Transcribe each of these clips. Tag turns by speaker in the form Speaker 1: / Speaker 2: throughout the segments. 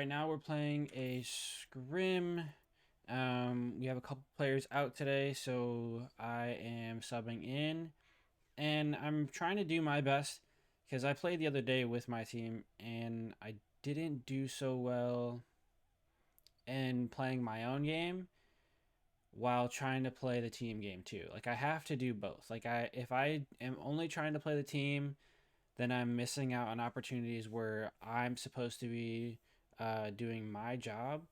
Speaker 1: Right now we're playing a scrim. We have a couple players out today, so I am subbing in. And I'm trying to do my best because I played the other day with my team and I didn't do so well in playing my own game while trying to play the team game too. Like I have to do both. If I am only trying to play the team, then I'm missing out on opportunities where I'm supposed to be doing my job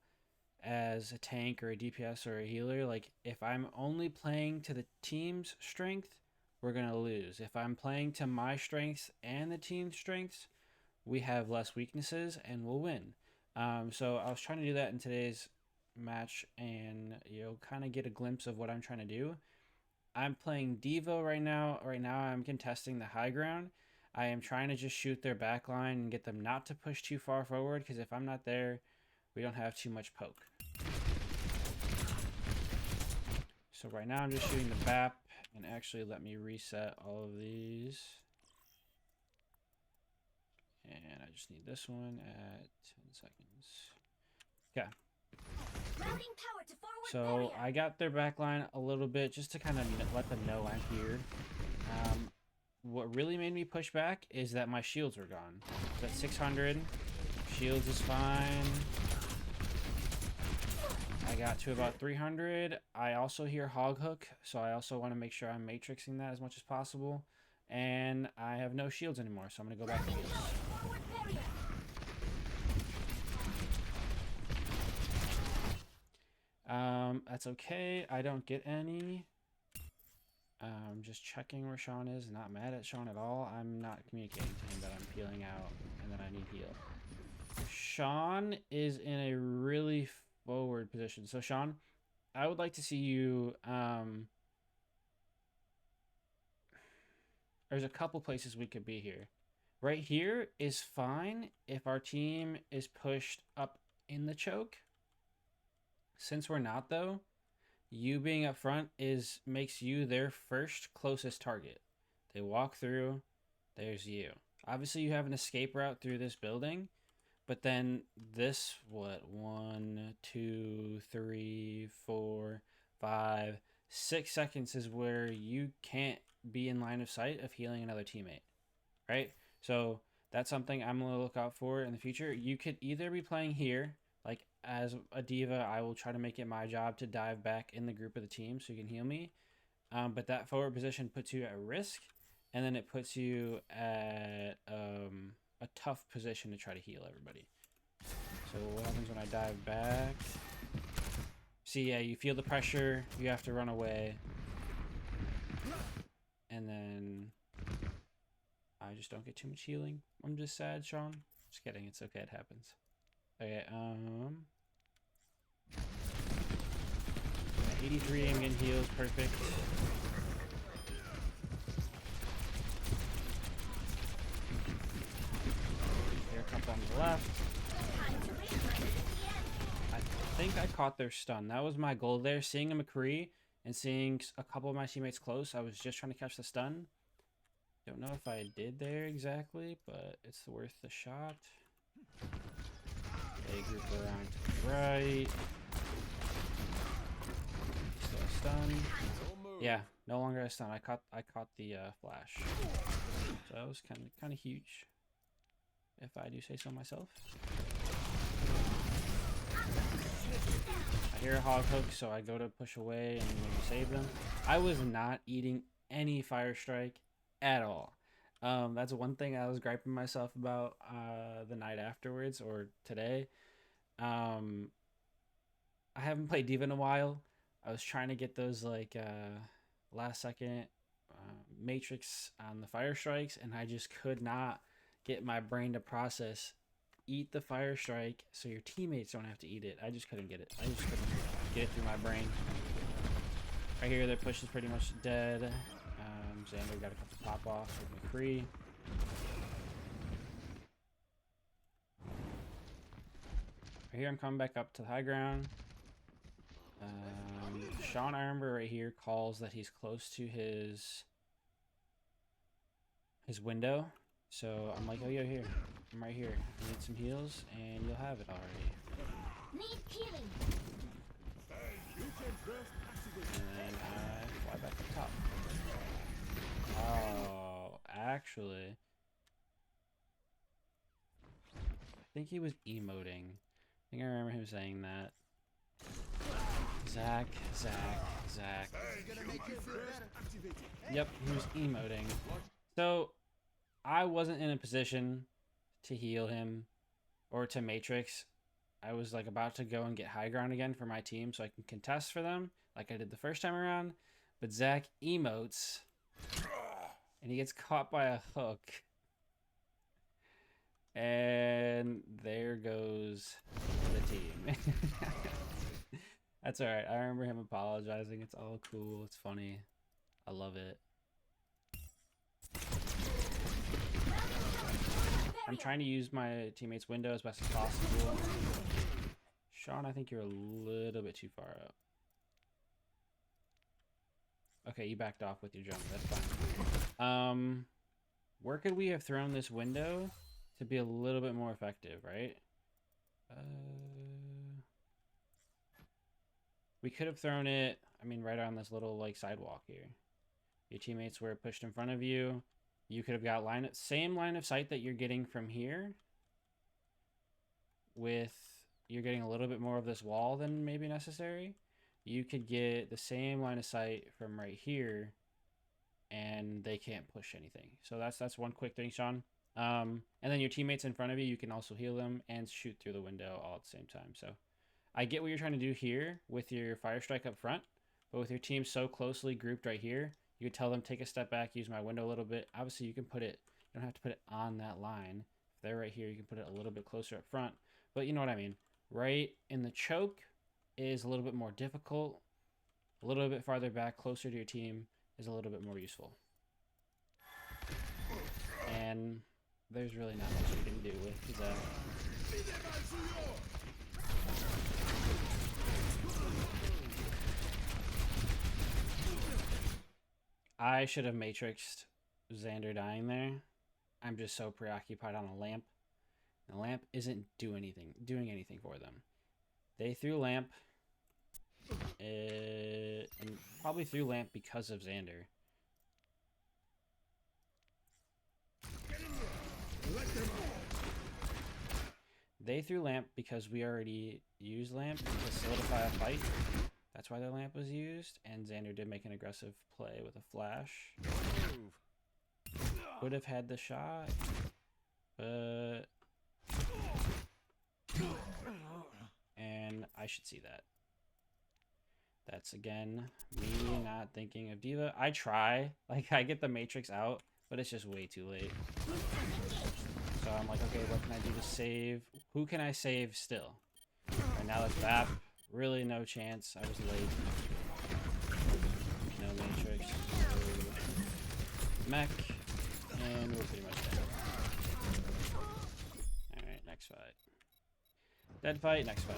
Speaker 1: as a tank or a DPS or a healer. Like if I'm only playing to the team's strength, we're gonna lose. If I'm playing to my strengths and the team's strengths, we have less weaknesses and we'll win. So I was trying to do that in today's match, and kind of get a glimpse of what I'm trying to do. I'm playing Devo right now. Right now, I'm contesting the high ground. I am trying to just shoot their back line and get them not to push too far forward, because if I'm not there, we don't have too much poke. So right now I'm just shooting the BAP, and actually let me reset all of these. And I just need this one at 10 seconds. Okay. So I got their backline a little bit just to kind of let them know I'm here. What really made me push back is that my shields were gone. At 600, shields is fine. I got to about 300. I also hear hog hook, so I also want to make sure I'm matrixing that as much as possible. And I have no shields anymore, so I'm going to go back to heals. That's okay. I don't get any. Just checking where Sean is. Not mad at Sean at all. I'm not communicating to him that I'm peeling out and that I need heal. Sean is in a really forward position. So Sean, I would like to see you. There's a couple places we could be here. Right here is fine if our team is pushed up in the choke. Since we're not though, you being up front makes you their first closest target. They walk through, there's you. Obviously you have an escape route through this building, but then this, 1, 2, 3, 4, 5, 6 seconds is where you can't be in line of sight of healing another teammate, right? So that's something I'm going to look out for in the future. You could either be playing here, like as a diva, I will try to make it my job to dive back in the group of the team so you can heal me. But that forward position puts you at risk, and then it puts you at a tough position to try to heal everybody. So what happens when I dive back? See, yeah, you feel the pressure. You have to run away. And then I just don't get too much healing. I'm just sad, Sean. Just kidding. It's okay. It happens. Okay, 83, I'm getting heals. Perfect. Air cup on the left. I think I caught their stun. That was my goal there. Seeing a McCree and seeing a couple of my teammates close, I was just trying to catch the stun. Don't know if I did there exactly, but it's worth the shot. Okay, group around to the right. Still a stun. Yeah, no longer a stun. I caught the flash. So that was kind of huge, if I do say so myself. I hear a hog hook, so I go to push away and maybe save them. I was not eating any fire strike at all. That's one thing I was griping myself about the night afterwards, or today. I haven't played Diva in a while. I was trying to get those like last second matrix on the fire strikes, and I just could not get my brain to process eat the fire strike so your teammates don't have to eat it. I just couldn't get it. I just couldn't get it through my brain. Right here, their push is pretty much dead. Xander got a couple pop offs with McCree. Right here, I'm coming back up to the high ground. Sean, I remember right here, calls that he's close to his window. So I'm like, oh, yeah, here. I'm right here. I need some heals, and you'll have it already.
Speaker 2: Need healing.
Speaker 1: And then I fly back up top. Oh, actually, I think he was emoting. I think I remember him saying that. Zach. Yep, he was emoting. So I wasn't in a position to heal him or to Matrix. I was like about to go and get high ground again for my team so I can contest for them like I did the first time around. But Zach emotes and he gets caught by a hook. And there goes the team. That's alright. I remember him apologizing. It's all cool. It's funny. I love it. I'm trying to use my teammate's window as best as possible. Sean, I think you're a little bit too far up. Okay, you backed off with your jump. That's fine. Where could we have thrown this window to be a little bit more effective, right? We could have thrown it, I mean, right on this little like sidewalk here. Your teammates were pushed in front of you. You could have got same line of sight that you're getting from here. With you're getting a little bit more of this wall than maybe necessary. You could get the same line of sight from right here, and they can't push anything. So that's one quick thing, Sean. And then your teammates in front of you, you can also heal them and shoot through the window all at the same time. So I get what you're trying to do here with your fire strike up front, but with your team so closely grouped right here, you could tell them take a step back, use my window a little bit. Obviously, you can put it. You don't have to put it on that line. If they're right here, you can put it a little bit closer up front. But you know what I mean. Right in the choke is a little bit more difficult. A little bit farther back, closer to your team, is a little bit more useful. And there's really not much you can do with that. I should have matrixed Xander dying there. I'm just so preoccupied on a lamp. The lamp isn't doing anything for them. They threw lamp, and probably threw lamp because of Xander. They threw lamp because we already used lamp to solidify a fight. That's why the lamp was used, and Xander did make an aggressive play with a flash. Would have had the shot, but... And I should see that. That's, again, me not thinking of D.Va. I try. Like, I get the Matrix out, but it's just way too late. So I'm like, okay, what can I do to save? Who can I save still? Right now, that's BAP. Really no chance. I was late. No Matrix. No mech. And we're pretty much dead. Alright, next fight. Dead fight, next fight.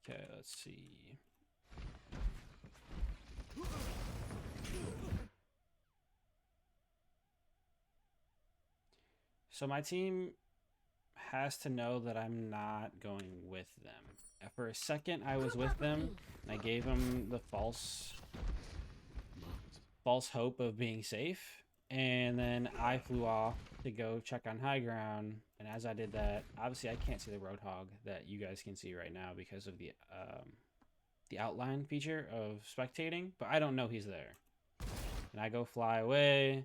Speaker 1: Okay, let's see. So my team has to know that I'm not going with them. For a second, I was with them, and I gave them the false hope of being safe, and then I flew off to go check on high ground, and as I did that, obviously I can't see the Roadhog that you guys can see right now because of the outline feature of spectating, but I don't know he's there. And I go fly away,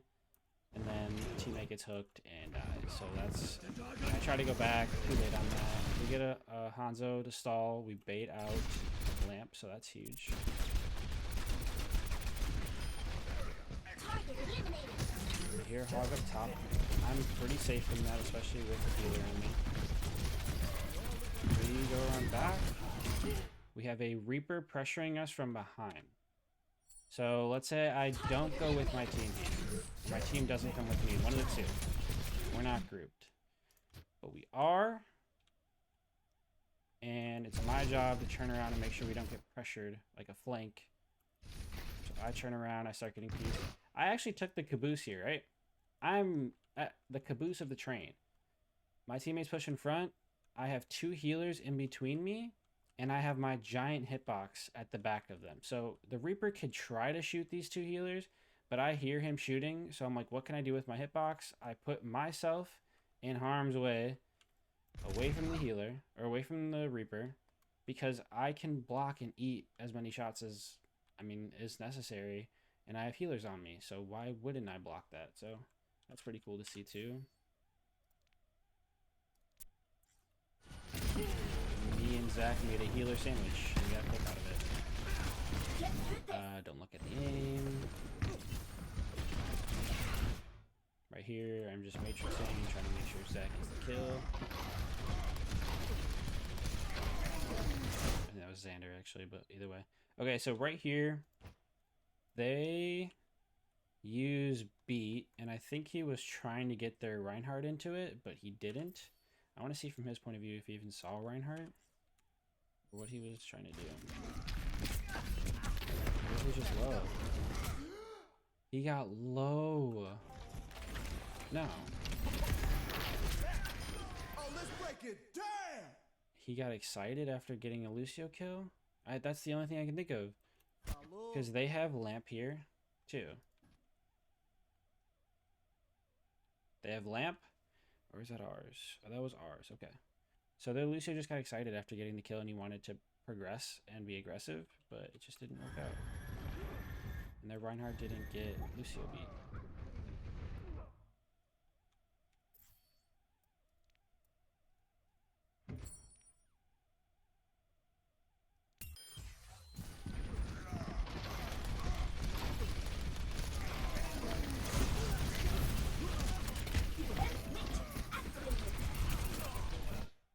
Speaker 1: and then the teammate gets hooked and dies. So that's... I try to go back. Too late on that. We get a Hanzo to stall. We bait out lamp, so that's huge. Here, hog up top. I'm pretty safe from that, especially with the healer on me. We go around back. We have a Reaper pressuring us from behind. So let's say I don't go with my team here. My team doesn't come with me. One of the two. We're not grouped. But we are. and it's my job to turn around and make sure we don't get pressured like a flank. So I turn around, I start getting keys. I actually took the caboose here, right? I'm at the caboose of the train. My teammates push in front. I have 2 healers in between me, and I have my giant hitbox at the back of them. So the Reaper could try to shoot these 2 healers, but I hear him shooting, so I'm like, what can I do with my hitbox? I put myself in harm's way, away from the healer, or away from the Reaper, because I can block and eat as many shots as, is necessary, and I have healers on me, so why wouldn't I block that? So that's pretty cool to see too. Me and Zach made a healer sandwich. We got a clip out of it. Don't look at the aim. Right here, I'm just matrixing, trying to make sure Zach gets the kill. I think that was Xander actually, but either way. Okay, so right here, they use beat, and I think he was trying to get their Reinhardt into it, but he didn't. I want to see from his point of view if he even saw Reinhardt or what he was trying to do. He was just low. He got low. No.
Speaker 3: Oh, let's break it down.
Speaker 1: He got excited after getting a Lucio kill. That's the only thing I can think of. Because they have lamp here, too. They have lamp? Or is that ours? Oh, that was ours. Okay. So their Lucio just got excited after getting the kill and he wanted to progress and be aggressive, but it just didn't work out. And their Reinhardt didn't get Lucio beat.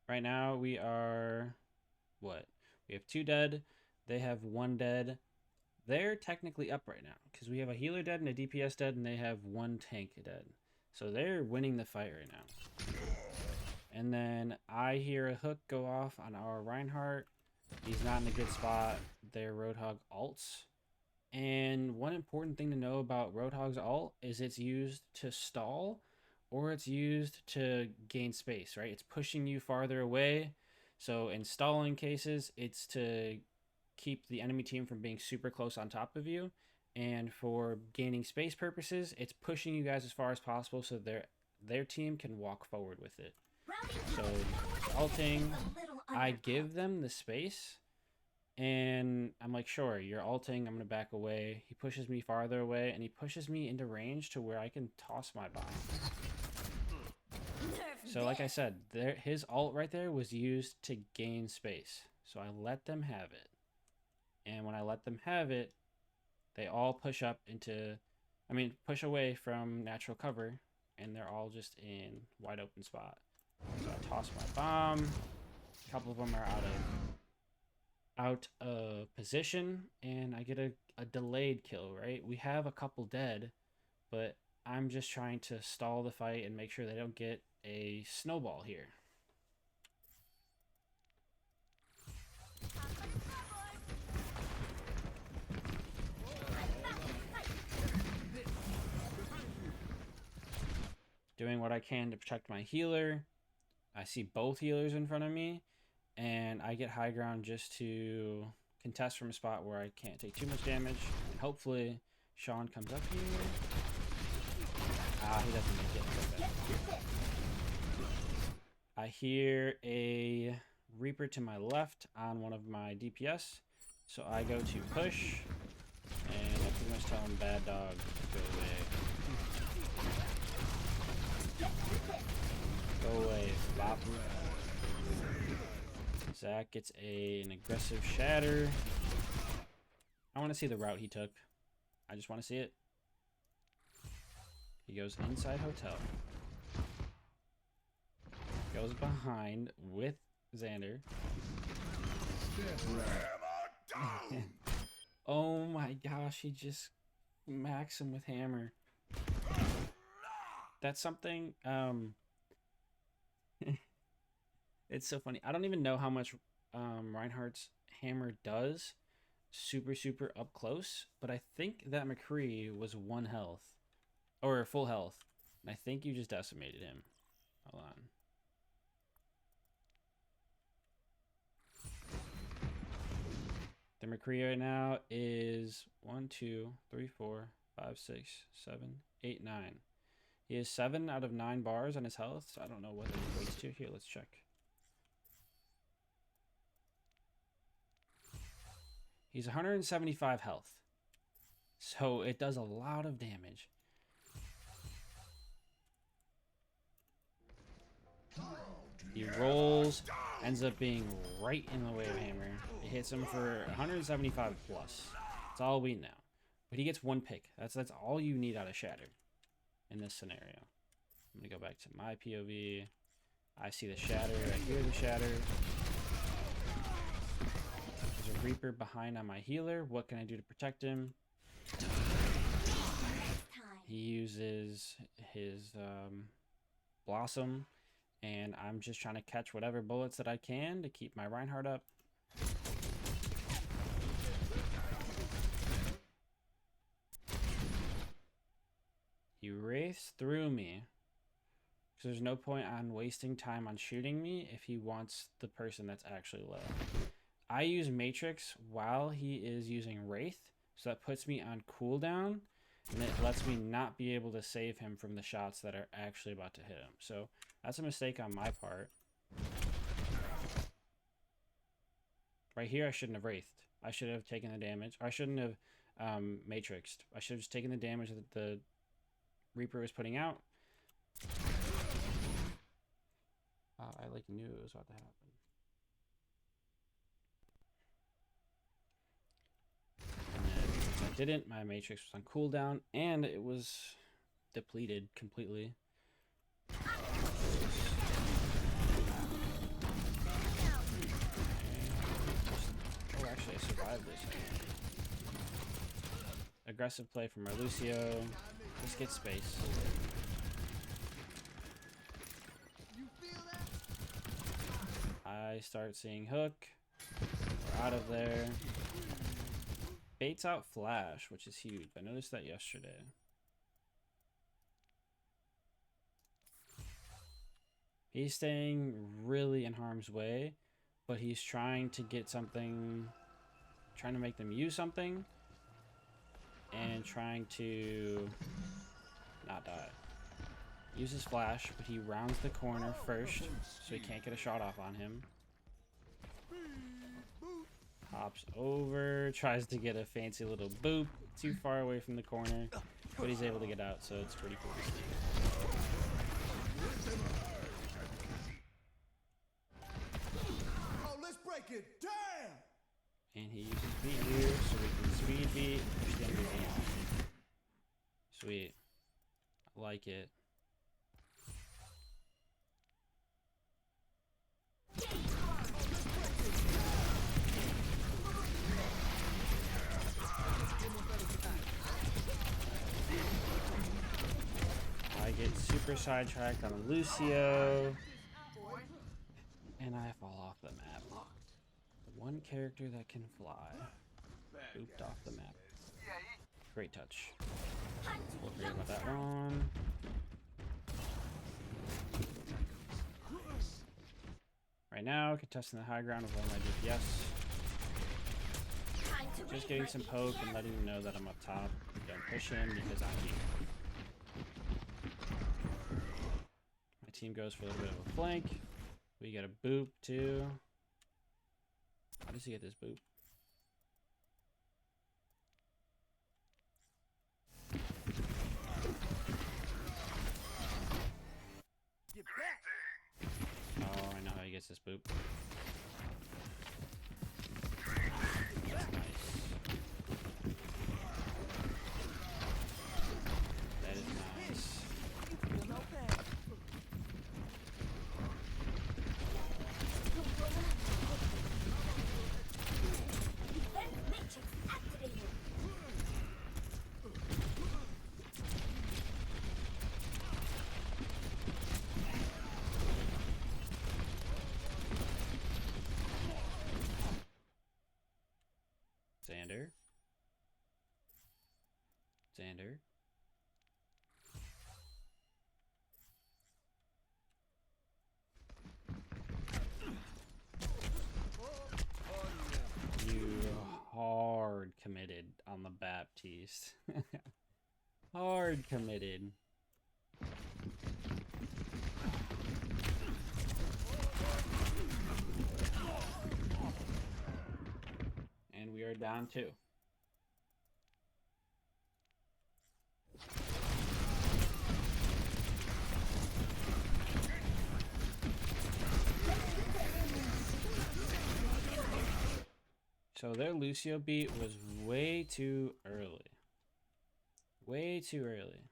Speaker 1: Right now we are, what? We have 2 dead. They have 1 dead. They're technically up right now because we have a healer dead and a DPS dead, and they have 1 tank dead. So they're winning the fight right now. And then I hear a hook go off on our Reinhardt. He's not in a good spot. Their Roadhog ults. And one important thing to know about Roadhog's ult is it's used to stall or it's used to gain space, right? It's pushing you farther away. So in stalling cases, it's to keep the enemy team from being super close on top of you. And for gaining space purposes, it's pushing you guys as far as possible so their team can walk forward with it. So ulting, I give them the space. And I'm like, sure, you're ulting, I'm going to back away. He pushes me farther away, and he pushes me into range to where I can toss my bomb. So like I said, his ult right there was used to gain space. So I let them have it. And when I let them have it, they all push up into, push away from natural cover, and they're all just in wide open spot. So I toss my bomb. A couple of them are out of position, and I get a delayed kill, right? We have a couple dead, but I'm just trying to stall the fight and make sure they don't get a snowball here. Doing what I can to protect my healer. I see both healers in front of me, and I get high ground just to contest from a spot where I can't take too much damage. And hopefully Sean comes up here. He doesn't make it. I hear a Reaper to my left on one of my DPS. So I go to push, and I pretty much tell him, bad dog, go away. Go away, flop. Zach gets an aggressive shatter. I want to see the route he took. I just want to see it. He goes inside hotel. Goes behind with Xander. Oh my gosh, he just maxed him with hammer. That's something, it's so funny. I don't even know how much Reinhardt's hammer does super, super up close, but I think that McCree was 1 health, or full health, and I think you just decimated him. Hold on. The McCree right now is 1, 2, 3, 4, 5, 6, 7, 8, 9. He has 7 out of 9 bars on his health, so I don't know what it equates to. Here, let's check. He's 175 health, so it does a lot of damage. He rolls, ends up being right in the way of hammer. It hits him for 175 plus. That's all we know. But he gets 1 pick. That's all you need out of Shatter in this scenario. I'm gonna go back to my POV. I see the Shatter. I hear the Shatter. There's a Reaper behind on my healer. What can I do to protect him? He uses his Blossom. And I'm just trying to catch whatever bullets that I can to keep my Reinhardt up. He wraiths through me. So there's no point on wasting time on shooting me if he wants the person that's actually low. I use Matrix while he is using Wraith. So that puts me on cooldown. And it lets me not be able to save him from the shots that are actually about to hit him. So that's a mistake on my part. Right here, I shouldn't have Wraithed. I should have taken the damage. Or I shouldn't have Matrixed. I should have just taken the damage that the Reaper was putting out. I knew it was about to happen. I didn't. My Matrix was on cooldown, and it was depleted completely. Oh, actually, I survived this. Aggressive play from our Lucio. Just get space. I start seeing Hook. We're out of there. Baits out Flash, which is huge. I noticed that yesterday. He's staying really in harm's way, but he's trying to get something, trying to make them use something, and trying to not die. Uses Flash, but he rounds the corner first, so he can't get a shot off on him. Hops over, tries to get a fancy little boop, too far away from the corner, but he's able to get out, so it's pretty cool to see.
Speaker 3: Oh, let's break it down!
Speaker 1: And he uses beat here, so we can speed beat, push the enemy off. Sweet. I like it. I get super sidetracked on Lucio, and I fall off the map. The one character that can fly. Ooped off the map. Great touch. We'll forget about that one. Right now, contesting the high ground with all my DPS. Just getting some poke and letting him know that I'm up top. Don't push him because I'm here. My team goes for a little bit of a flank. We get a boop too. How does he get this boop?
Speaker 3: Get back!
Speaker 1: Oh, I know how he gets this boop. That's nice. That is nice.
Speaker 2: Matrix activated.
Speaker 1: Xander. You hard committed on the Baptiste. Hard committed. And we are down 2. So their Lucio beat was way too early. Way too early.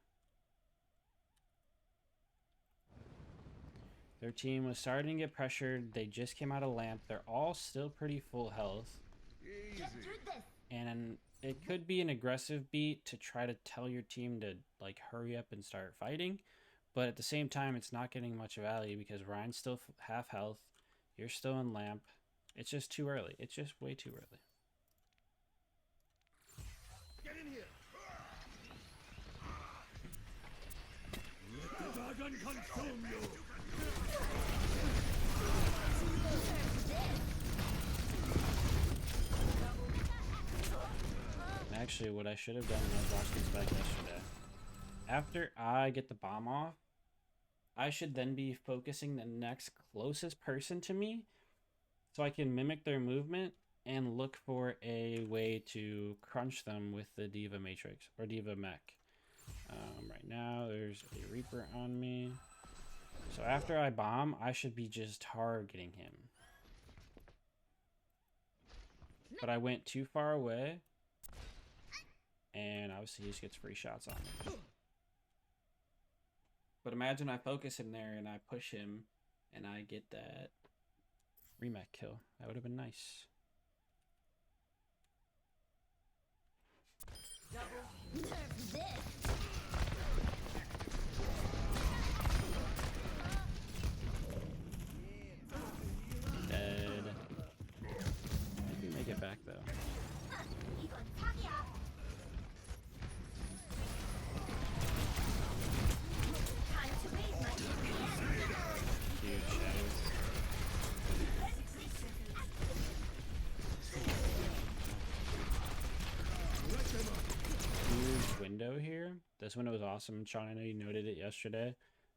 Speaker 1: Their team was starting to get pressured. They just came out of lamp. They're all still pretty full health.
Speaker 2: Get through this.
Speaker 1: And it could be an aggressive beat to try to tell your team to like hurry up and start fighting. But at the same time, it's not getting much value because Ryan's still half health. You're still in lamp. It's just too early. It's just way too early.
Speaker 3: Get in here. Let the dragon consume you.
Speaker 1: Actually, what I should have done when I was watching this back yesterday, after I get the bomb off, I should then be focusing the next closest person to me so I can mimic their movement and look for a way to crunch them with the Diva Matrix or Diva Mech. Right now, there's a Reaper on me. So after I bomb, I should be just targeting him. But I went too far away. And obviously he just gets free shots on me. But imagine I focus him there and I push him and I get that remake kill. That would have been nice.
Speaker 2: Nerf this.
Speaker 1: Dead. Maybe make it back though. Huge shadow. Huge window here. This window is awesome. Sean, I know you noted it yesterday,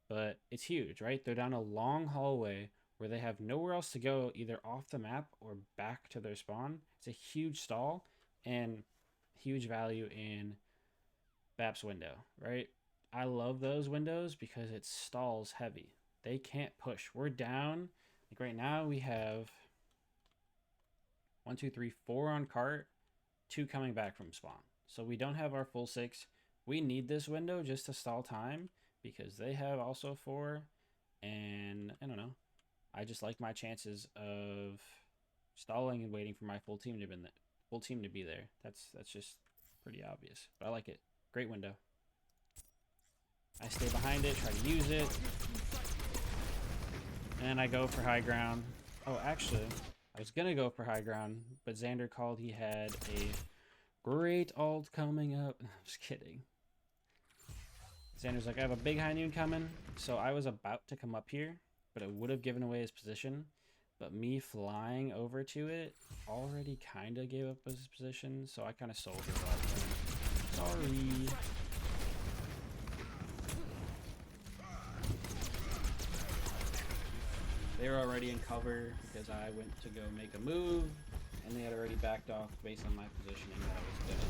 Speaker 1: but it's huge, right? They're down a long hallway where they have nowhere else to go, either off the map or back to their spawn. It's a huge stall and huge value in BAP's window, right? I love those windows because it stalls heavy. They can't push. We're down. Like right now we have 1, 2, 3, 4 on cart, 2 coming back from spawn. So we don't have our full 6. We need this window just to stall time because they have also 4. And I don't know. I just like my chances of stalling and waiting for my full team to be there. That's just pretty obvious. But I like it. Great window. I stay behind it, try to use it. And I go for high ground. Oh, actually, I was going to go for high ground, but Xander called he had a great ult coming up. I'm just kidding. Xander's like, I have a big high noon coming. So I was about to come up here, but it would have given away his position. But me flying over to it already kind of gave up his position. So I kind of sold it off. Sorry. They were already in cover because I went to go make a move, and they had already backed off based on my positioning that I was good.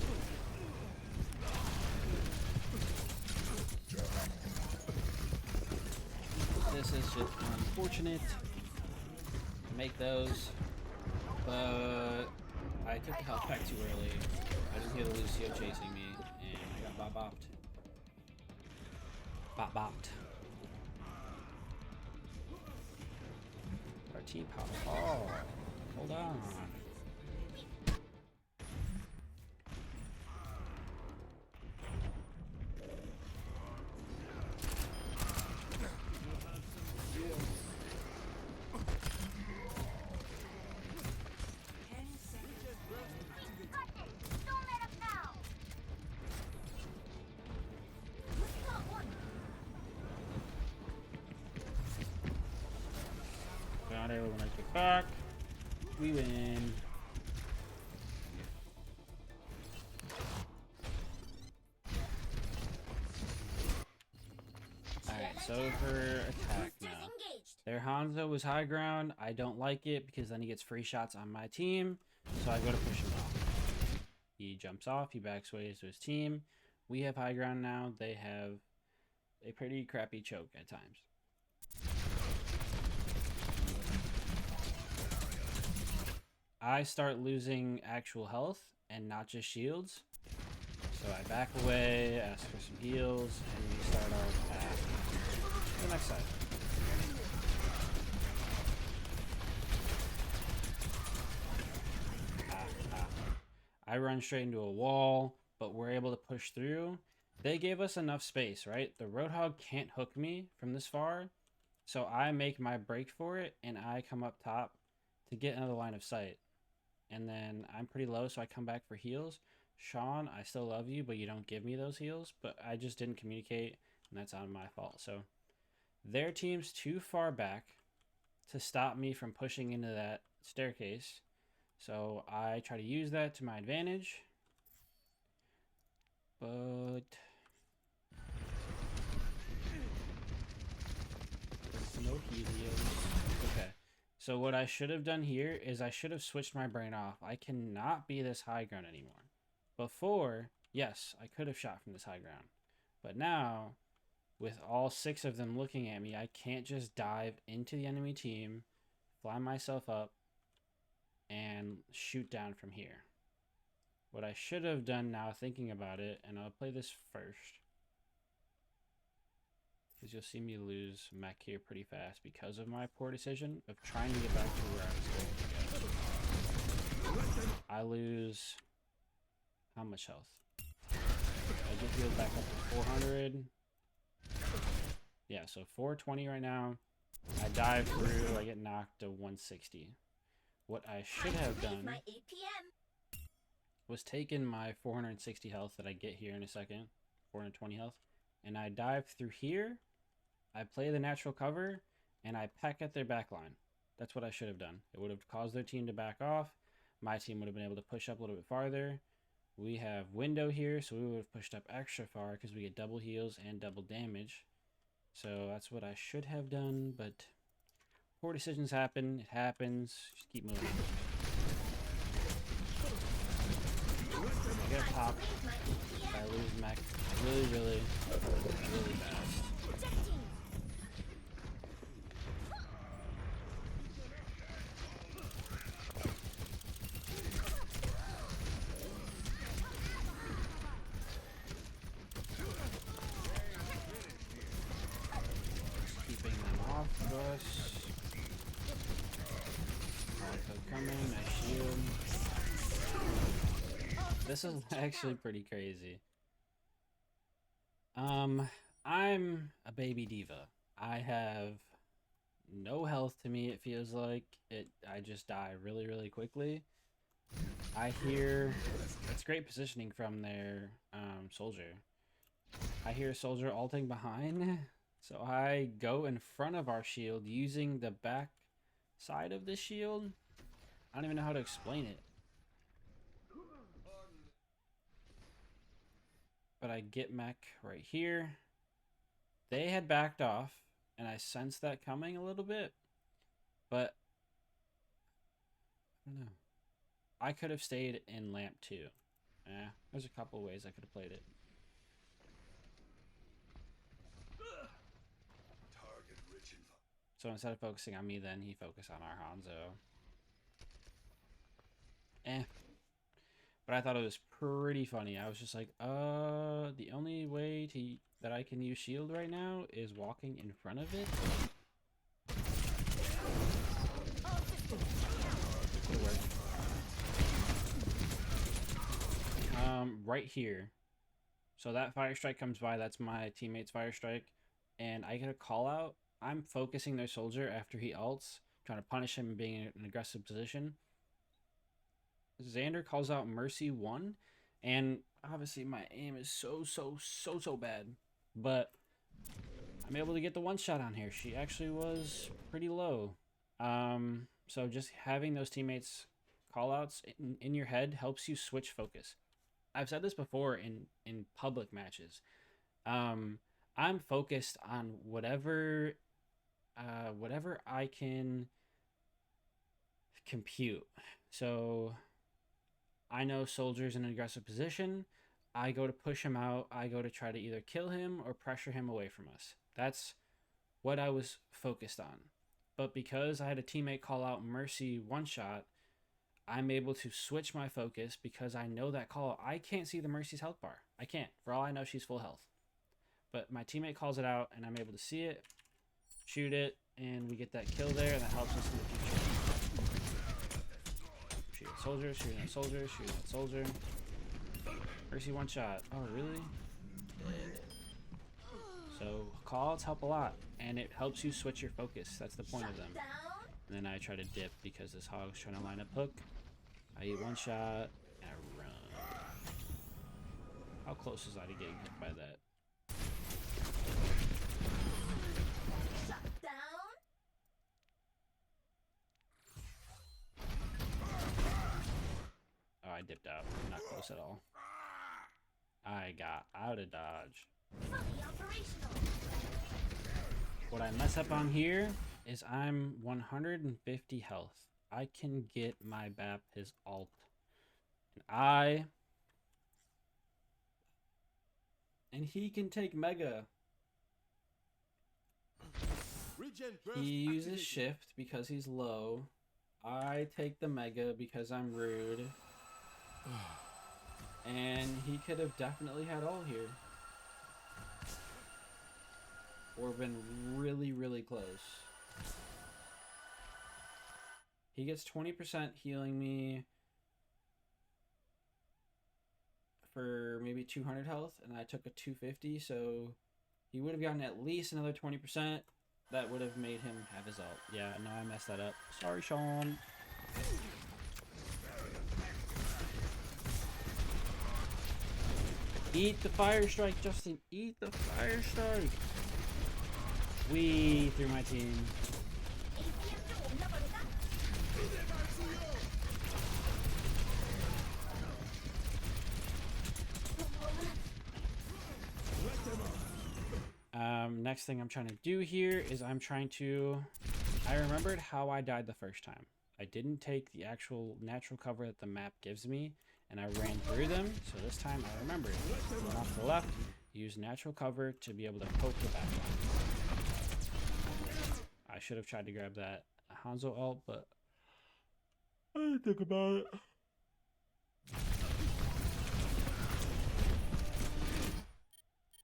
Speaker 1: This is just unfortunate to make those, but I took the health pack too early. I didn't hear the Lucio chasing me, and I got bop-bopped. Bop-bopped. Teapot. Oh, hold on. Halo when I kick back. We win. Alright, so for attack now.
Speaker 2: Disengaged.
Speaker 1: Their Hanzo was high ground. I don't like it because then he gets free shots on my team. So I go to push him off. He jumps off. He backsways to his team. We have high ground now. They have a pretty crappy choke at times. I start losing actual health and not just shields. So I back away, ask for some heals, and we start our path to the next side. I run straight into a wall, but we're able to push through. They gave us enough space, right? The Roadhog can't hook me from this far, so I make my break for it, and I come up top to get another line of sight. And then I'm pretty low, so I come back for heals. Sean, I still love you, but you don't give me those heals. But I just didn't communicate, and that's on my fault. So their team's too far back to stop me from pushing into that staircase. So I try to use that to my advantage. But no helios. Okay. So what I should have done here is I should have switched my brain off. I cannot be this high ground anymore. Before, yes, I could have shot from this high ground. But now, with all 6 of them looking at me, I can't just dive into the enemy team, fly myself up, and shoot down from here. What I should have done now, thinking about it, and I'll play this first, because you'll see me lose mech here pretty fast because of my poor decision of trying to get back to where I was going to go. I lose how much health? I get healed back up to 400. Yeah, so 420 right now. I dive through, I get knocked to 160. What I should have done was taken my 460 health that I get here in a second, 420 health, and I dive through here, I play the natural cover, and I peck at their back line. That's what I should have done. It would have caused their team to back off. My team would have been able to push up a little bit farther. We have window here, so we would have pushed up extra far because we get double heals and double damage. So that's what I should have done, but poor decisions happen. It happens. Just keep moving. I get a pop. I lose mech really fast. Keeping them off of us. Also coming, I shield. This is actually pretty crazy. I'm a baby diva. I have no health to me, it feels like. I just die really quickly. I hear it's great positioning from their soldier. I hear a soldier ulting behind, so I go in front of our shield using the back side of the shield. I don't even know how to explain it. But I get mech right here. They had backed off, and I sensed that coming a little bit, but I don't know. I could have stayed in lamp too. There's a couple ways I could have played it. So instead of focusing on me, then he focused on our Hanzo. But I thought it was pretty funny. I was just like, the only way that I can use shield right now is walking in front of it. It worked. Right here. So that fire strike comes by. That's my teammate's fire strike, and I get a call out. I'm focusing their soldier after he ults, trying to punish him and being in an aggressive position. Xander calls out Mercy 1, and obviously my aim is so bad, but I'm able to get the one shot on here. She actually was pretty low. So just having those teammates call outs in your head helps you switch focus. I've said this before in public matches. Um, I'm focused on whatever I can compute. So I know soldier's in an aggressive position. I go to push him out. I go to try to either kill him or pressure him away from us. That's what I was focused on. But because I had a teammate call out Mercy one shot, I'm able to switch my focus because I know that call. I can't see the Mercy's health bar. I can't. For all I know, she's full health. But my teammate calls it out, and I'm able to see it, shoot it, and we get that kill there, and that helps us in the future. Shoot at soldier, shooting at soldier, shooting at soldier. Mercy one shot. Oh, really? Dead. So call-outs help a lot, and it helps you switch your focus. That's the point of them.
Speaker 2: Down.
Speaker 1: And then I try to dip because this hog's trying to line up hook. I eat one shot, and I run. How close was I to getting hit by that?
Speaker 2: Shut down.
Speaker 1: Oh, I dipped out. Not close at all. I got out of dodge.
Speaker 2: Fully operational.
Speaker 1: What I mess up on here is I'm 150 health. I can get my BAP his alt. And he can take Mega.
Speaker 3: Regen burst
Speaker 1: He uses
Speaker 3: activated.
Speaker 1: shift because he's low. I take the Mega because I'm rude. And he could have definitely had all here. Or been really, really close. He gets 20% healing me for maybe 200 health, and I took a 250, so he would have gotten at least another 20%. That would have made him have his ult. Yeah, no, I messed that up. Sorry, Sean. Eat the fire strike, Justin. Eat the fire strike. We through my team.
Speaker 2: ACM 좀 올려버릴까?
Speaker 1: Next thing I'm trying to do here is I remembered how I died the first time. I didn't take the actual natural cover that the map gives me, and I ran through them, so this time I remembered. Went off to the left, use natural cover to be able to poke the back line. I should have tried to grab that Hanzo ult, but I didn't think about it.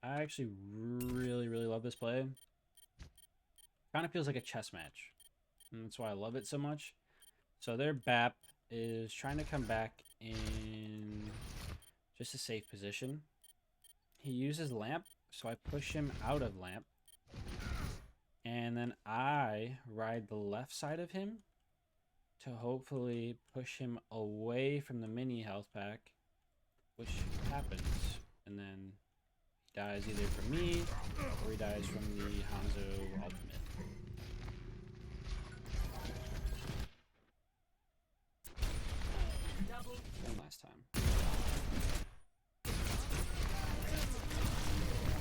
Speaker 1: I actually really, really love this play. Kind of feels like a chess match. And that's why I love it so much. So their BAP is trying to come back in just a safe position. He uses lamp, so I push him out of lamp. And then I ride the left side of him to hopefully push him away from the mini health pack, which happens. And then he dies either from me or he dies from the Hanzo ultimate. One last time.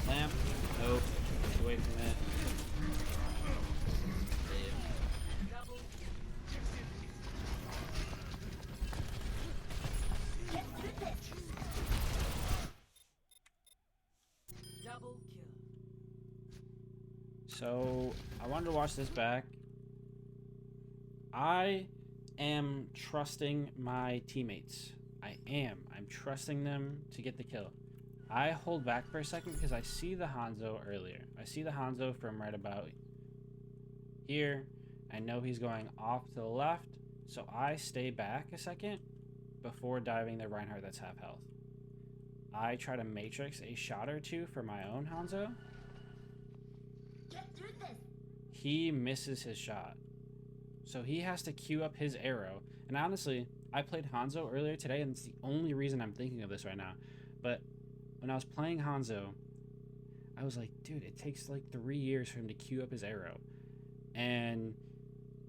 Speaker 1: Lamp. Nope. Get away from it.
Speaker 2: Get through this.
Speaker 4: Double kill.
Speaker 1: So I wanted to watch this back. I am trusting my teammates. I'm trusting them to get the kill. I hold back for a second because I see the Hanzo earlier. I see the Hanzo from right about here. I know he's going off to the left, so I stay back a second before diving the Reinhardt that's half health. I try to matrix a shot or two for my own Hanzo.
Speaker 2: Get through this.
Speaker 1: He misses his shot. So he has to queue up his arrow. And honestly, I played Hanzo earlier today, and it's the only reason I'm thinking of this right now. But when I was playing Hanzo, I was like, dude, it takes like 3 years for him to queue up his arrow. And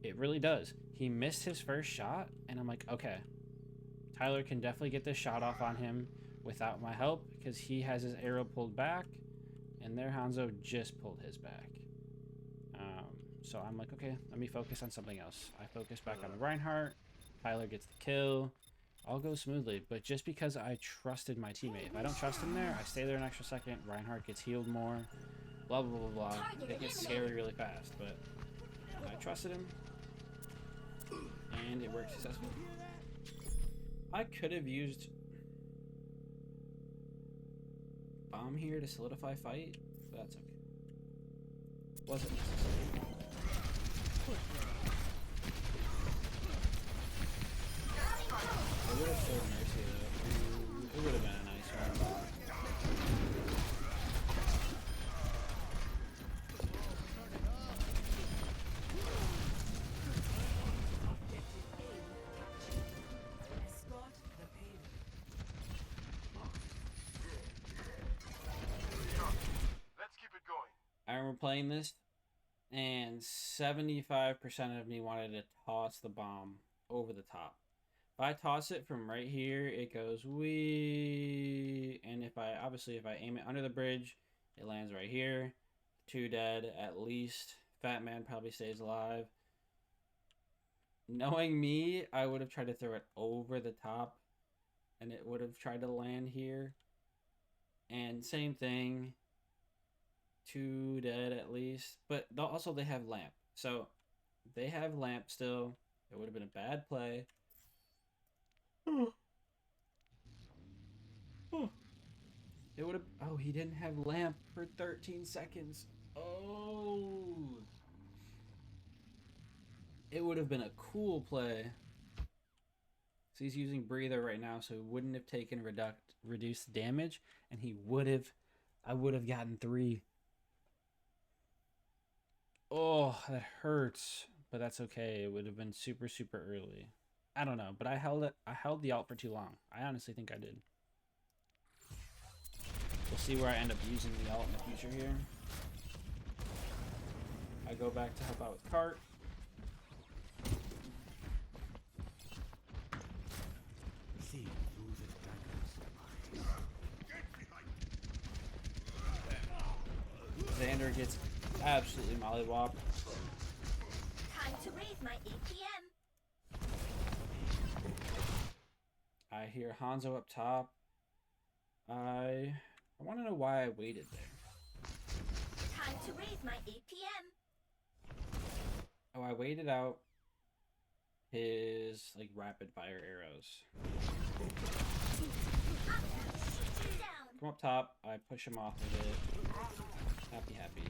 Speaker 1: It really does. He missed his first shot, and I'm like, okay, Tyler can definitely get this shot off on him without my help because he has his arrow pulled back, and their Hanzo just pulled his back. So I'm like, okay, let me focus on something else. I focus back on the Reinhardt. Tyler gets the kill. All goes smoothly, but just because I trusted my teammate. If I don't trust him there, I stay there an extra second. Reinhardt gets healed more. Blah, blah, blah, blah. It gets scary really fast, but I trusted him, and it worked successfully. I could have used bomb here to solidify fight, but that's okay. Wasn't necessary. I would have showed Mercy though. It would have been a nice one.
Speaker 4: Escort the payload.
Speaker 3: Let's keep it going.
Speaker 1: I remember playing this, and 75% of me wanted to toss the bomb over the top. If I toss it from right here, it goes wee, and if I aim it under the bridge, it lands right here. 2 dead at least. Fat Man probably stays alive. Knowing me, I would have tried to throw it over the top, and it would have tried to land here. And same thing. 2 dead at least, but also they have lamp, so they have lamp still. It would have been a bad play. It would have. Oh, he didn't have lamp for 13 seconds. Oh, it would have been a cool play. So he's using breather right now, so he wouldn't have taken reduced damage, and he would have. I would have gotten 3. Oh, that hurts, but that's okay. It would have been super, super early. I don't know, but I held it. I held the ult for too long. I honestly think I did. We'll see where I end up using the ult in the future here. I go back to help out with cart.
Speaker 3: See through the daggers.
Speaker 1: Xander gets absolutely mollywopped.
Speaker 2: Time to raise my APM.
Speaker 1: I hear Hanzo up top. I want to know why I waited there.
Speaker 2: Time to raise my APM.
Speaker 1: Oh, I waited out his like rapid fire arrows.
Speaker 2: Down.
Speaker 1: Come up top. I push him off of it. Happy, happy.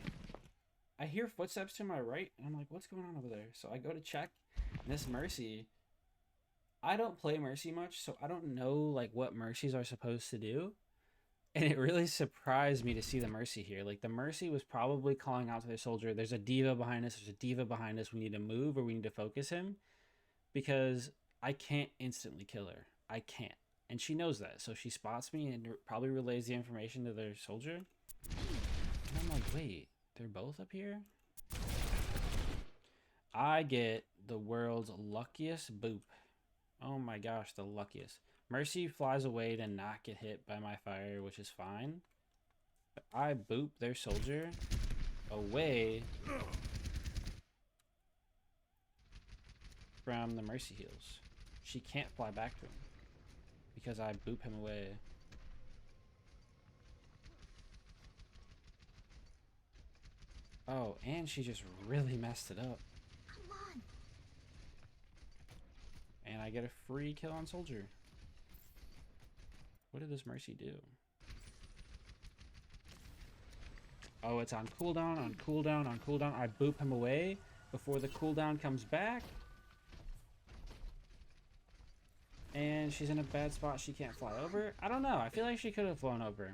Speaker 1: I hear footsteps to my right, and I'm like, what's going on over there? So I go to check, and this Mercy, I don't play Mercy much, so I don't know like what Mercies are supposed to do. And it really surprised me to see the Mercy here. Like, the Mercy was probably calling out to their soldier, there's a diva behind us, there's a diva behind us, we need to move or we need to focus him. Because I can't instantly kill her. I can't. And she knows that, so she spots me and probably relays the information to their soldier. And I'm like, wait, they're both up here? I get the world's luckiest boop. Oh my gosh, the luckiest. Mercy flies away to not get hit by my fire, which is fine. But I boop their soldier away from the Mercy heals. She can't fly back to him because I boop him away. Oh, and she just really messed it up.
Speaker 2: Come on.
Speaker 1: And I get a free kill on soldier. What did this Mercy do? Oh, it's on cooldown, on cooldown, on cooldown. I boop him away before the cooldown comes back. And she's in a bad spot. She can't fly over. I don't know. I feel like she could have flown over.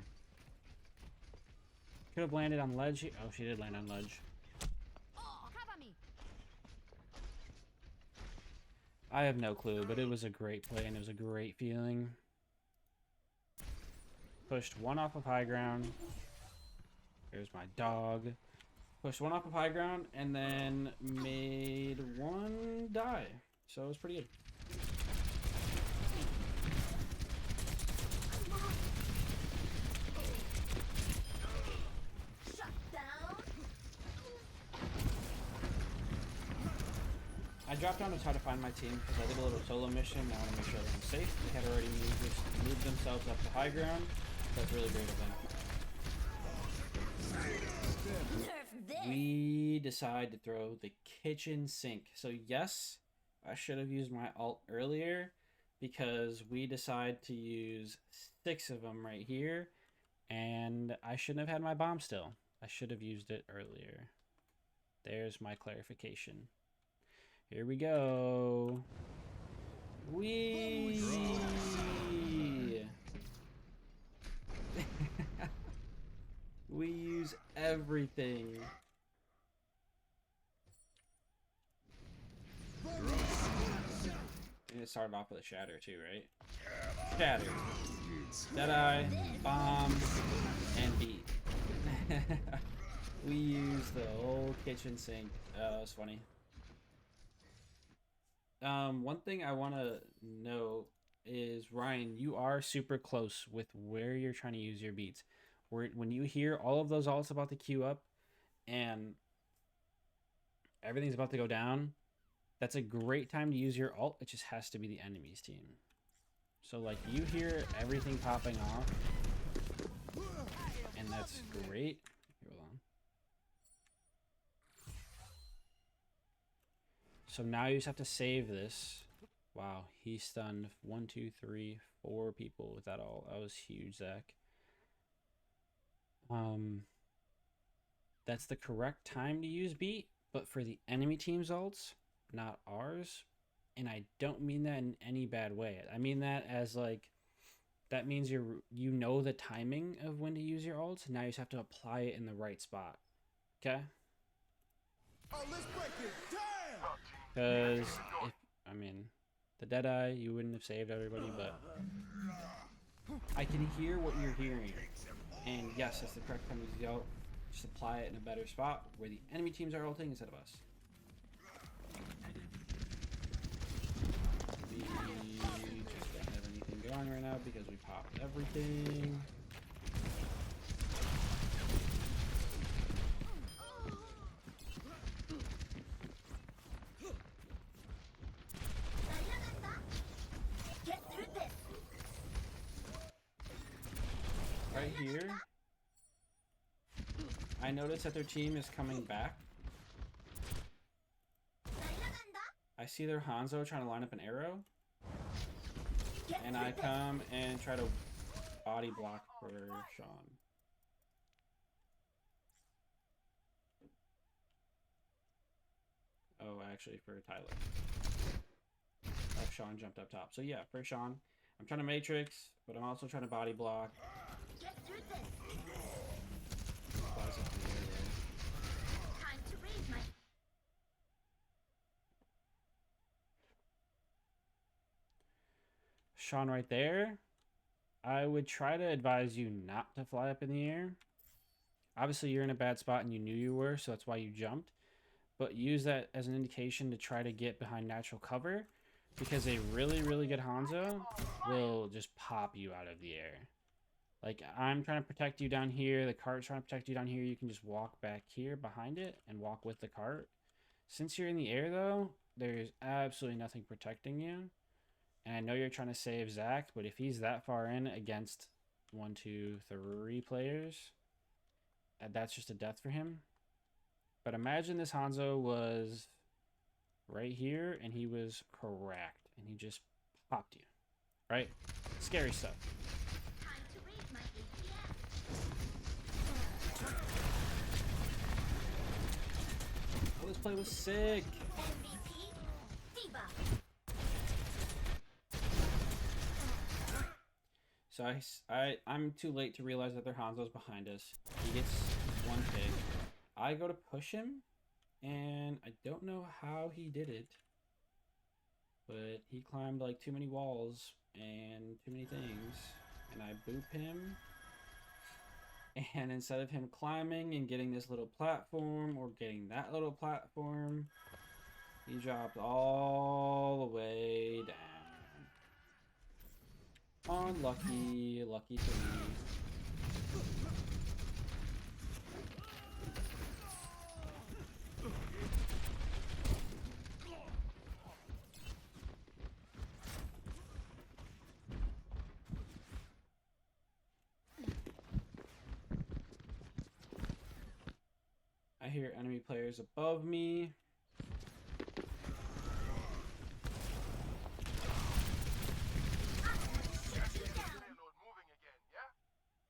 Speaker 1: Could have landed on ledge. Oh, she did land on ledge.
Speaker 2: Cover me.
Speaker 1: I have no clue, but it was a great play and it was a great feeling. Pushed one off of high ground. There's my dog. Pushed one off of high ground and then made one die. So it was pretty good.
Speaker 2: Shut down.
Speaker 1: I dropped down to try to find my team because I did a little solo mission. I want to make sure everyone's safe. They had already moved themselves up to high ground. That's really great of them.
Speaker 2: Nerf this.
Speaker 1: We decide to throw the kitchen sink. So yes, I should have used my ult earlier because we decide to use 6 of them right here. And I shouldn't have had my bomb still. I should have used it earlier. There's my clarification. Here we go. Wee. We use everything. And it started off with a shatter too, right? Shatter. Deadeye, bomb, and beat. We use the whole kitchen sink. That was funny. One thing I want to know is, Ryan, you are super close with where you're trying to use your beats. When you hear all of those ults about to queue up and everything's about to go down, that's a great time to use your ult. It just has to be the enemy's team. So like you hear everything popping off, and that's great. Hold on. So now you just have to save this. Wow, he stunned 1, 2, 3, 4 people with that ult. That was huge, Zach. That's the correct time to use beat, but for the enemy team's ults, not ours. And I don't mean that in any bad way. I mean that as like, that means you know the timing of when to use your ults. Now you just have to apply it in the right spot. Okay?
Speaker 3: Oh, let's break it down.
Speaker 1: Because if, I mean, the Deadeye, you wouldn't have saved everybody, but I can hear what you're hearing. And yes, that's the correct time to use the ult. Just apply it in a better spot where the enemy teams are ulting instead of us. We just don't have anything going right now because we popped everything.
Speaker 2: Get through this.
Speaker 1: Right here, I notice that their team is coming back. I see their Hanzo trying to line up an arrow, and I come and try to body block for Sean. Oh, actually for Tyler. Oh, Sean jumped up top. So yeah, for Sean, I'm trying to matrix, but I'm also trying to body block.
Speaker 2: Get through this.
Speaker 1: Flies up in the air there.
Speaker 2: Time to raise my.
Speaker 1: Sean right there. I would try to advise you not to fly up in the air. Obviously, you're in a bad spot and you knew you were, so that's why you jumped. But use that as an indication to try to get behind natural cover, because a really, really good Hanzo will just pop you out of the air. Like, I'm trying to protect you down here. The cart's trying to protect you down here. You can just walk back here behind it and walk with the cart. Since you're in the air, though, there's absolutely nothing protecting you. And I know you're trying to save Zach, but if he's that far in against 1, 2, 3 players, that's just a death for him. But imagine this Hanzo was right here, and he was correct, and he just popped you, right? Scary stuff.
Speaker 2: Time to raise my APM.
Speaker 1: Oh, this play was sick.
Speaker 2: MVP. Diva.
Speaker 1: So I'm too late to realize that their Hanzo's behind us. He gets one pig. I go to push him, and I don't know how he did it, but he climbed like too many walls and too many things, and I boop him, And instead of him climbing and getting this little platform or getting that little platform, he dropped all the way down. Unlucky, lucky for me. I hear enemy players above me.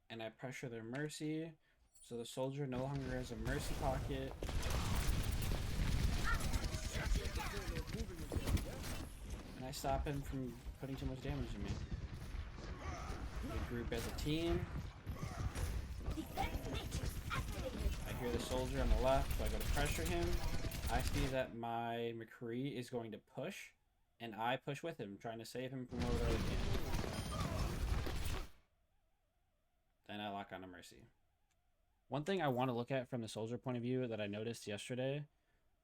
Speaker 1: And I pressure their mercy, so the soldier no longer has a mercy pocket. And I stop him from putting too much damage to me. We group as a team. I hear the soldier on the left, so I go to pressure him. I see that my McCree is going to push, and I push with him, trying to save him from whatever I can. Then I lock on a mercy. One thing I want to look at from the soldier point of view that I noticed yesterday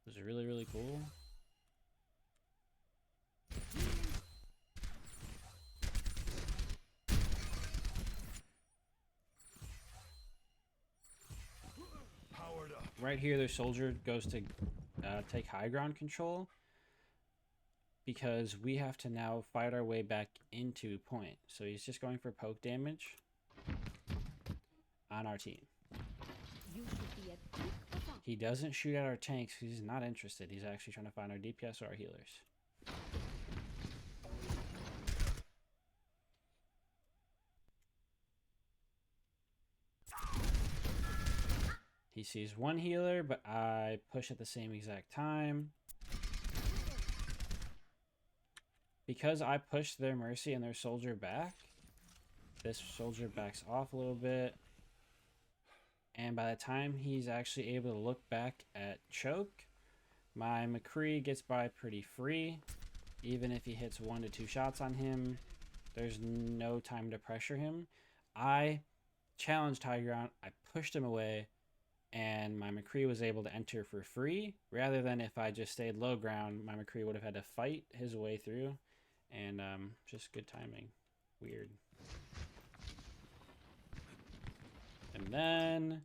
Speaker 1: was really, really cool. Right here, their soldier goes to take high ground control because we have to now fight our way back into point. So he's just going for poke damage on our team. He doesn't shoot at our tanks because he's not interested. He's actually trying to find our DPS or our healers. He sees one healer, but I push at the same exact time. Because I pushed their mercy and their soldier back, this soldier backs off a little bit. And by the time he's actually able to look back at choke, my McCree gets by pretty free. Even if he hits 1 to 2 shots on him, there's no time to pressure him. I challenged high ground, I pushed him away, and my McCree was able to enter for free, rather than if I just stayed low ground, my McCree would have had to fight his way through. And just good timing. Weird. And then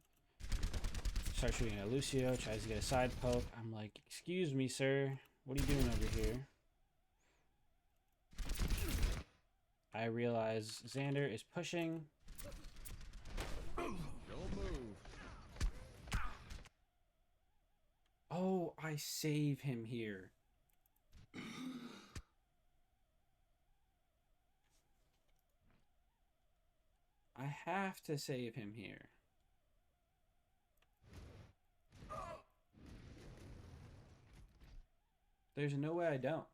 Speaker 1: start shooting at Lucio, tries to get a side poke. I'm like, excuse me, sir. What are you doing over here? I realize Xander is pushing. Oh, I save him here. I have to save him here. There's no way I don't.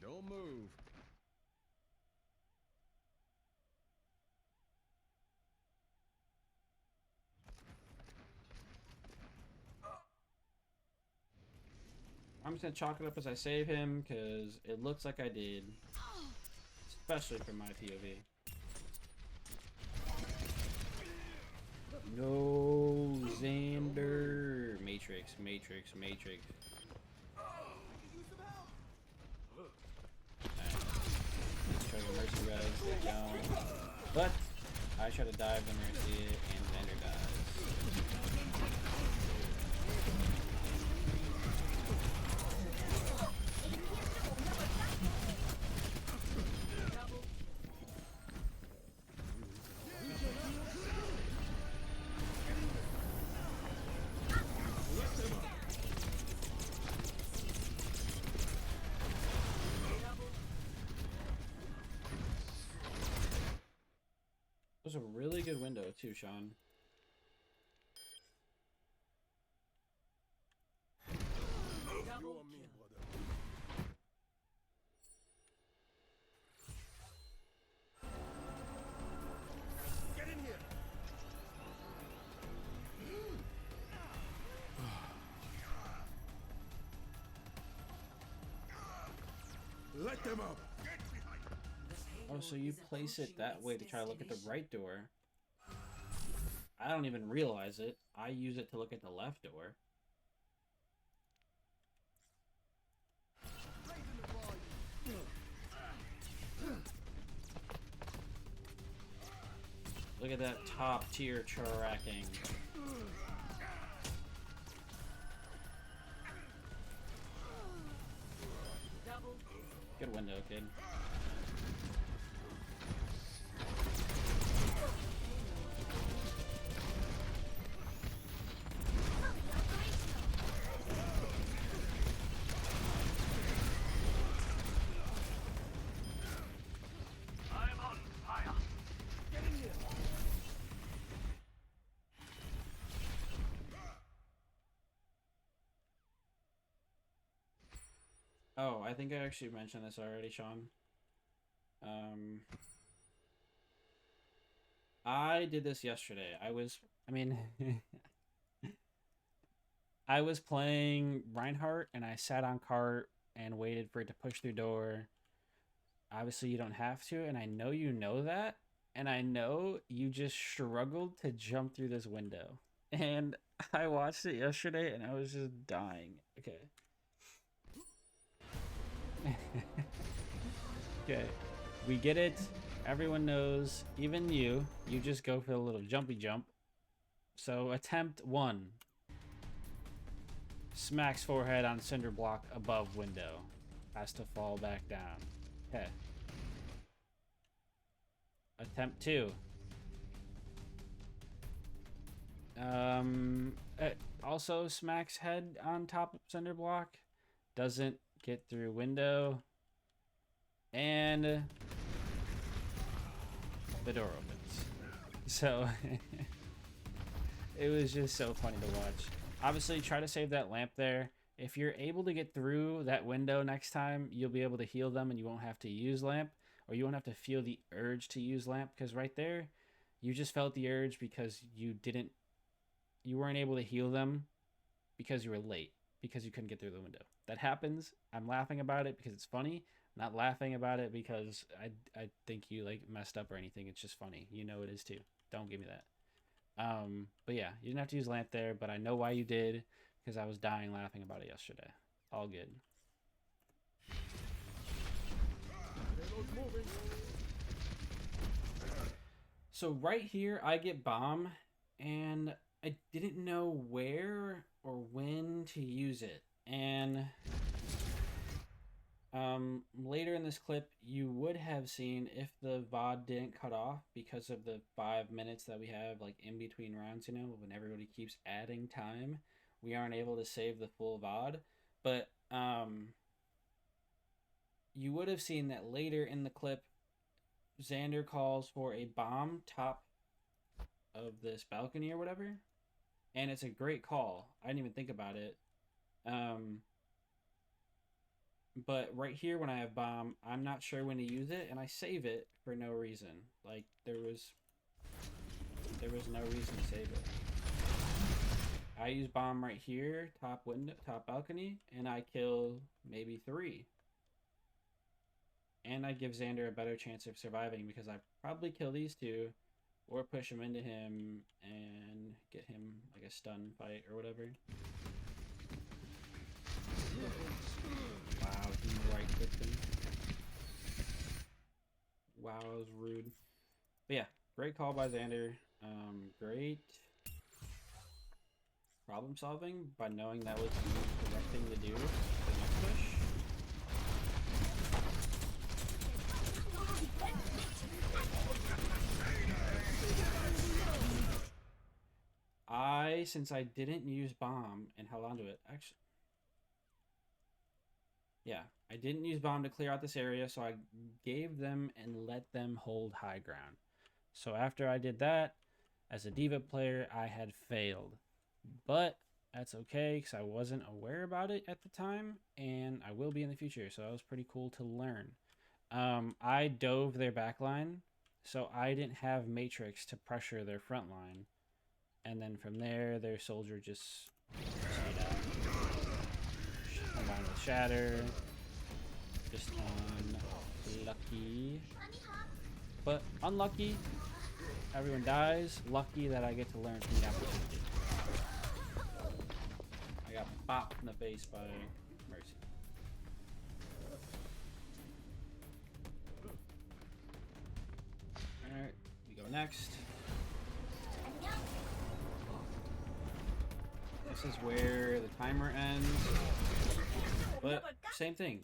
Speaker 3: Don't move.
Speaker 1: I'm just gonna chalk it up as I save him because it looks like I did, especially from my POV. No, Xander. Matrix, Matrix, Matrix. Try to mercy res, they don't. But I try to dive the mercy and Xander dies. It was a really good window too, Sean.
Speaker 3: Set them up.
Speaker 1: Oh, so you place it that way to try to look at the right door. I don't even realize it. I use it to look at the left door. Look at that top tier tracking. Good window, kid. Oh, I think I actually mentioned this already, Sean. I did this yesterday. I mean, I was playing Reinhardt and I sat on cart and waited for it to push through door. Obviously, you don't have to, and I know you know that, and I know you just struggled to jump through this window. And I watched it yesterday and I was just dying. Okay. Okay, we get it. Everyone knows, even you just go for a little jumpy jump. So attempt 1. Smacks forehead on cinder block above window. Has to fall back down. Okay. Attempt 2. It also smacks head on top of cinder block. Doesn't get through window. And the door opens. So it was just so funny to watch. Obviously, try to save that lamp there. If you're able to get through that window next time, you'll be able to heal them and you won't have to use lamp, or you won't have to feel the urge to use lamp, because right there, you just felt the urge because you weren't able to heal them because you were late, because you couldn't get through the window. That happens. I'm laughing about it because it's funny. I'm not laughing about it because I think you like messed up or anything. It's just funny. You know it is too. Don't give me that. But yeah, you didn't have to use lamp there, but I know why you did, because I was dying laughing about it yesterday. All good. So right here, I get bomb, and I didn't know where or when to use it. And later in this clip, you would have seen if the VOD didn't cut off because of the 5 minutes that we have like in between rounds, you know, when everybody keeps adding time, we aren't able to save the full VOD. But you would have seen that later in the clip, Xander calls for a bomb top of this balcony or whatever. And it's a great call. I didn't even think about it. But right here, when I have bomb, I'm not sure when to use it, and I save it for no reason. Like there was no reason to save it. I use bomb right here, top window, top balcony, and I kill maybe 3. And I give Xander a better chance of surviving because I probably kill these 2, or push him into him and get him like a stun fight or whatever. Wow, he right clicked him. Wow, that was rude. But yeah, great call by Xander. Great problem solving by knowing that was the correct thing to do for the next push. Since I didn't use bomb and held onto it, actually. Yeah, I didn't use bomb to clear out this area, so I gave them and let them hold high ground. So after I did that, as a D.Va player, I had failed. But that's okay, because I wasn't aware about it at the time, and I will be in the future, so that was pretty cool to learn. I dove their back line, so I didn't have Matrix to pressure their front line. And then from there, their soldier just stayed out. Combined with Shatter. Just unlucky. But unlucky, everyone dies. Lucky that I get to learn from the opportunity. I got bopped in the face by Mercy. Alright, we go next. This is where the timer ends. But same thing.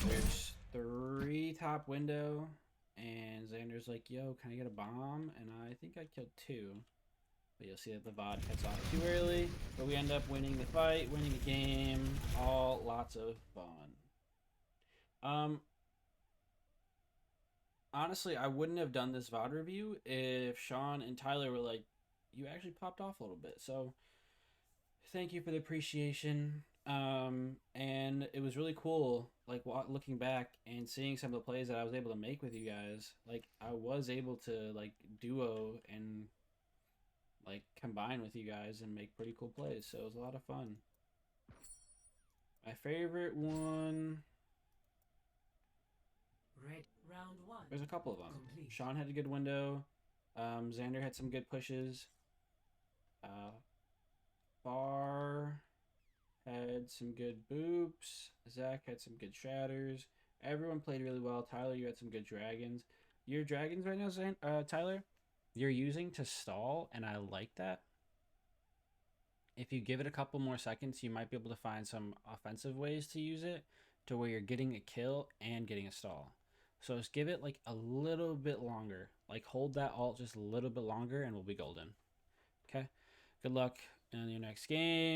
Speaker 1: There's 3 top window, and Xander's like, yo, can I get a bomb? And I think I killed 2. But you'll see that the VOD cuts off too early. But we end up winning the fight, winning the game. All lots of fun. Honestly, I wouldn't have done this VOD review if Sean and Tyler were like, you actually popped off a little bit. So thank you for the appreciation. And it was really cool, like looking back and seeing some of the plays that I was able to make with you guys. Like I was able to like duo and like combine with you guys and make pretty cool plays. So it was a lot of fun. My favorite one.
Speaker 4: Red round 1.
Speaker 1: There's a couple of them.
Speaker 4: Complete.
Speaker 1: Sean had a good window. Xander had some good pushes. Bar had some good boops. Zach had some good shatters. Everyone played really well. Tyler, you had some good dragons. Your dragons right now, Tyler, you're using to stall, and I like that. If you give it a couple more seconds, you might be able to find some offensive ways to use it to where you're getting a kill and getting a stall. So just give it like a little bit longer. Like hold that alt just a little bit longer and we'll be golden. Okay? Good luck in your next game.